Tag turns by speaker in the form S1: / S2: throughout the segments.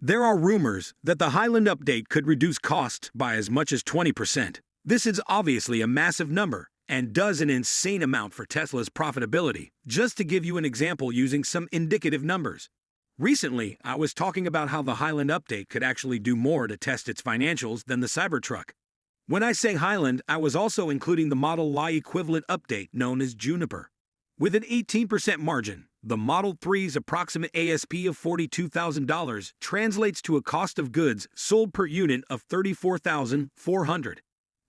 S1: There are rumors that the Highland update could reduce costs by as much as 20%. This is obviously a massive number and does an insane amount for Tesla's profitability. Just to give you an example using some indicative numbers. Recently, I was talking about how the Highland update could actually do more to test its financials than the Cybertruck. When I say Highland, I was also including the Model Y equivalent update known as Juniper. With an 18% margin, the Model 3's approximate ASP of $42,000 translates to a cost of goods sold per unit of $34,400.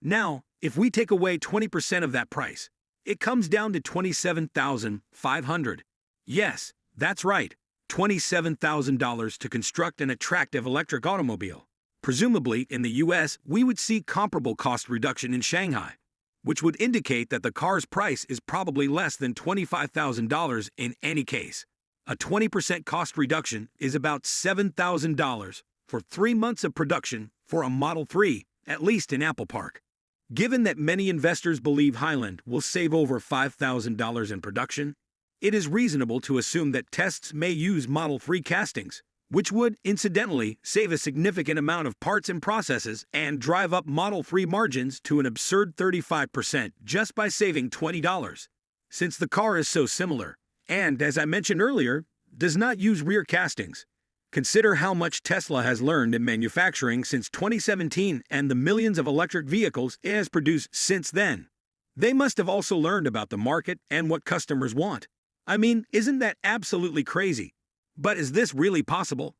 S1: Now, if we take away 20% of that price, it comes down to $27,500. Yes, that's right, $27,000 to construct an attractive electric automobile. Presumably, in the US, we would see comparable cost reduction in Shanghai, which would indicate that the car's price is probably less than $25,000 in any case. A 20% cost reduction is about $7,000 for 3 months of production for a Model 3, at least in Apple Park. Given that many investors believe Highland will save over $5,000 in production, it is reasonable to assume that tests may use Model 3 castings, which would, incidentally, save a significant amount of parts and processes and drive up Model 3 margins to an absurd 35% just by saving $20. Since the car is so similar, and, as I mentioned earlier, does not use rear castings, consider how much Tesla has learned in manufacturing since 2017 and the millions of electric vehicles it has produced since then. They must have also learned about the market and what customers want. I mean, isn't that absolutely crazy? But is this really possible?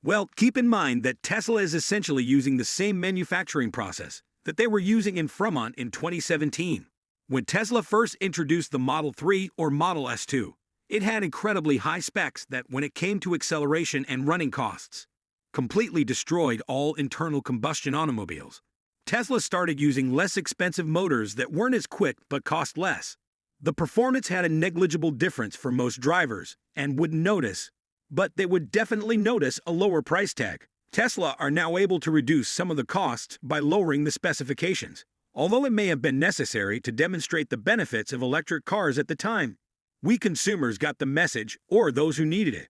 S1: Well, keep in mind that Tesla is essentially using the same manufacturing process that they were using in Fremont in 2017. When Tesla first introduced the Model 3 or Model S2, it had incredibly high specs that, when it came to acceleration and running costs, completely destroyed all internal combustion automobiles. Tesla started using less expensive motors that weren't as quick but cost less. The performance had a negligible difference for most drivers and wouldn't notice, but they would definitely notice a lower price tag. Tesla are now able to reduce some of the costs by lowering the specifications, although it may have been necessary to demonstrate the benefits of electric cars at the time. We consumers got the message, or those who needed it.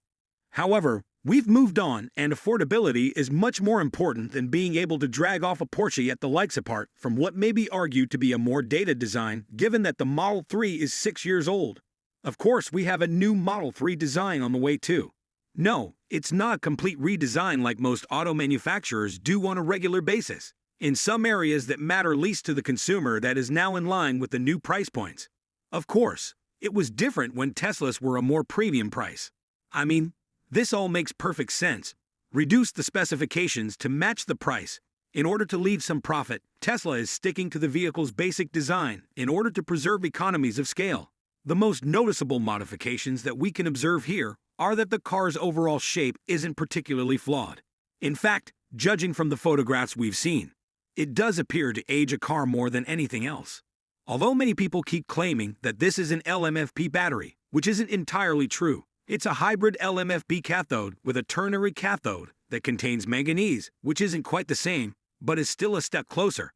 S1: However, we've moved on, and affordability is much more important than being able to drag off a Porsche at the likes apart from what may be argued to be a more dated design, given that the Model 3 is 6 years old. Of course, we have a new Model 3 design on the way too. No, it's not a complete redesign like most auto manufacturers do on a regular basis. In some areas that matter least to the consumer, that is now in line with the new price points. Of course, it was different when Teslas were a more premium price. I mean, this all makes perfect sense. Reduce the specifications to match the price. In order to leave some profit, Tesla is sticking to the vehicle's basic design in order to preserve economies of scale. The most noticeable modifications that we can observe here are that the car's overall shape isn't particularly flawed. In fact, judging from the photographs we've seen, it does appear to age a car more than anything else. Although many people keep claiming that this is an LMFP battery, which isn't entirely true. It's a hybrid LMFP cathode with a ternary cathode that contains manganese, which isn't quite the same, but is still a step closer,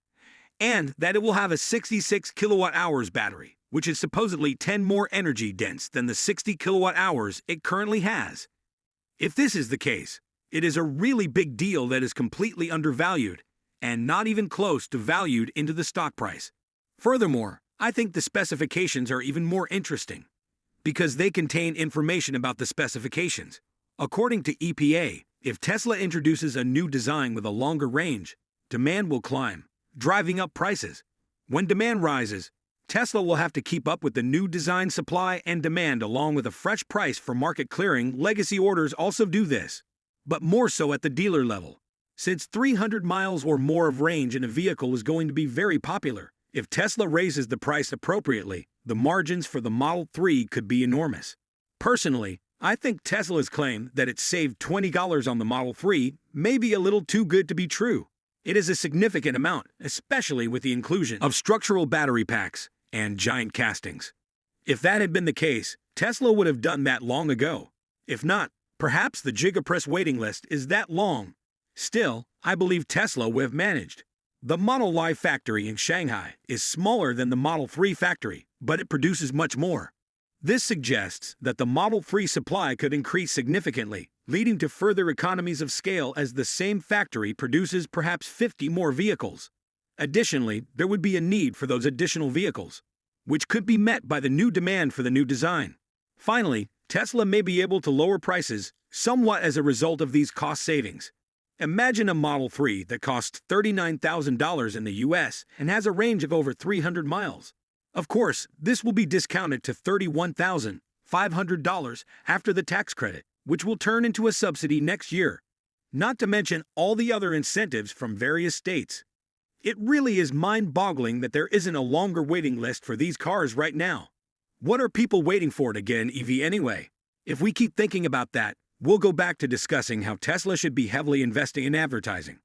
S1: and that it will have a 66 kilowatt-hours battery, which is supposedly 10 more energy dense than the 60 kilowatt-hours it currently has. If this is the case, it is a really big deal that is completely undervalued and not even close to valued into the stock price. Furthermore, I think the specifications are even more interesting because they contain information about the specifications. According to EPA, if Tesla introduces a new design with a longer range, demand will climb, driving up prices. When demand rises, Tesla will have to keep up with the new design. Supply and demand, along with a fresh price for market clearing. Legacy orders also do this, but more so at the dealer level. Since 300 miles or more of range in a vehicle is going to be very popular, if Tesla raises the price appropriately, the margins for the Model 3 could be enormous. Personally, I think Tesla's claim that it saved $20 on the Model 3 may be a little too good to be true. It is a significant amount, especially with the inclusion of structural battery packs and giant castings. If that had been the case, Tesla would have done that long ago. If not, perhaps the Gigapress waiting list is that long. Still, I believe Tesla would have managed. The Model Y factory in Shanghai is smaller than the Model 3 factory, but it produces much more. This suggests that the Model 3 supply could increase significantly leading to further economies of scale as the same factory produces perhaps 50 more vehicles. Additionally, there would be a need for those additional vehicles, which could be met by the new demand for the new design. Finally, Tesla may be able to lower prices somewhat as a result of these cost savings. Imagine a Model 3 that costs $39,000 in the US and has a range of over 300 miles. Of course, this will be discounted to $31,500 after the tax credit, which will turn into a subsidy next year. Not to mention all the other incentives from various states. It really is mind-boggling that there isn't a longer waiting list for these cars right now. What are people waiting for to get an EV anyway? If we keep thinking about that, we'll go back to discussing how Tesla should be heavily investing in advertising.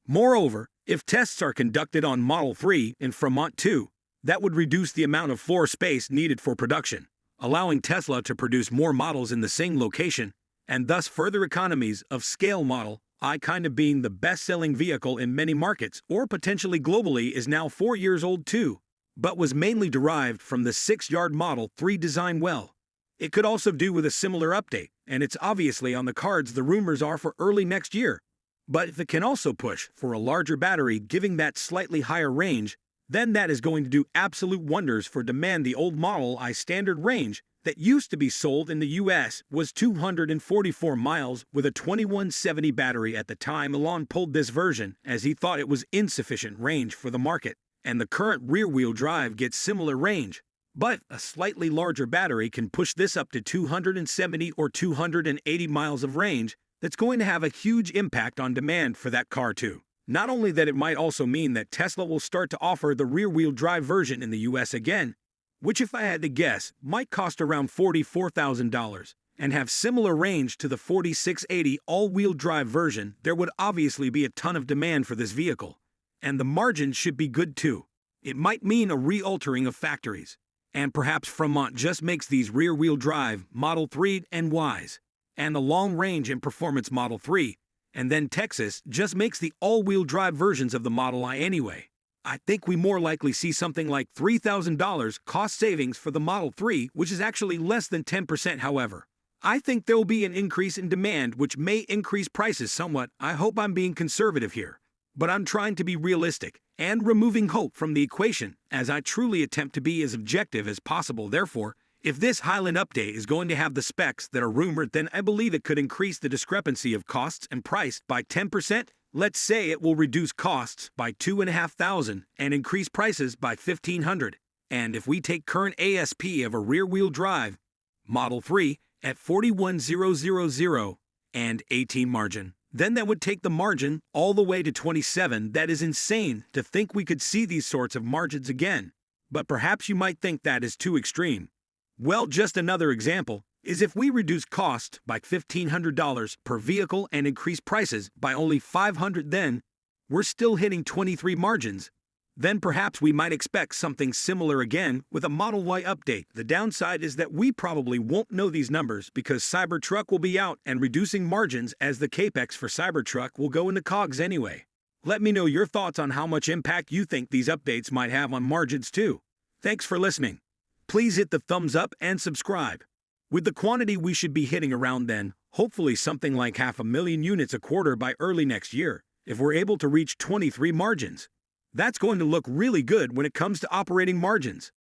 S1: Moreover, if tests are conducted on Model 3 in Fremont too, that would reduce the amount of floor space needed for production, allowing Tesla to produce more models in the same location, and thus further economies of scale. Model I kind of being the best-selling vehicle in many markets or potentially globally is now 4 years old too, but was mainly derived from the 6-yard Model 3 design. Well, it could also do with a similar update, and it's obviously on the cards. The rumors are for early next year. But if it can also push for a larger battery giving that slightly higher range, then that is going to do absolute wonders for demand. The old Model I standard range that used to be sold in the US was 244 miles with a 2170 battery at the time. Elon pulled this version as he thought it was insufficient range for the market, and the current rear-wheel drive gets similar range. But a slightly larger battery can push this up to 270 or 280 miles of range. That's going to have a huge impact on demand for that car too. Not only that, it might also mean that Tesla will start to offer the rear-wheel drive version in the US again, which if I had to guess, might cost around $44,000 and have similar range to the 4680 all-wheel drive version. There would obviously be a ton of demand for this vehicle, and the margins should be good too. It might mean a re-altering of factories, and perhaps Fremont just makes these rear-wheel drive Model 3 and Ys, and the long-range and performance Model 3, and then Texas just makes the all-wheel drive versions of the Model I anyway. I think we more likely see something like $3,000 cost savings for the Model 3, which is actually less than 10%. However, I think there will be an increase in demand which may increase prices somewhat. I hope I'm being conservative here, but I'm trying to be realistic and removing hope from the equation as I truly attempt to be as objective as possible. Therefore, if this Highland update is going to have the specs that are rumored, then I believe it could increase the discrepancy of costs and price by 10%. Let's say it will reduce costs by $2,500 and increase prices by $1,500. And if we take current ASP of a rear-wheel drive Model 3 at $41,000 and 18 margin, then that would take the margin all the way to 27. That is insane to think we could see these sorts of margins again. But perhaps you might think that is too extreme. Well, just another example is if we reduce cost by $1,500 per vehicle and increase prices by only $500, then we're still hitting 23 margins. Then perhaps we might expect something similar again with a Model Y update. The downside is that we probably won't know these numbers because Cybertruck will be out and reducing margins as the capex for Cybertruck will go into COGS anyway. Let me know your thoughts on how much impact you think these updates might have on margins too. Thanks for listening. Please hit the thumbs up and subscribe. With the quantity we should be hitting around then, hopefully something like 500,000 units a quarter by early next year, if we're able to reach 23 margins. That's going to look really good when it comes to operating margins.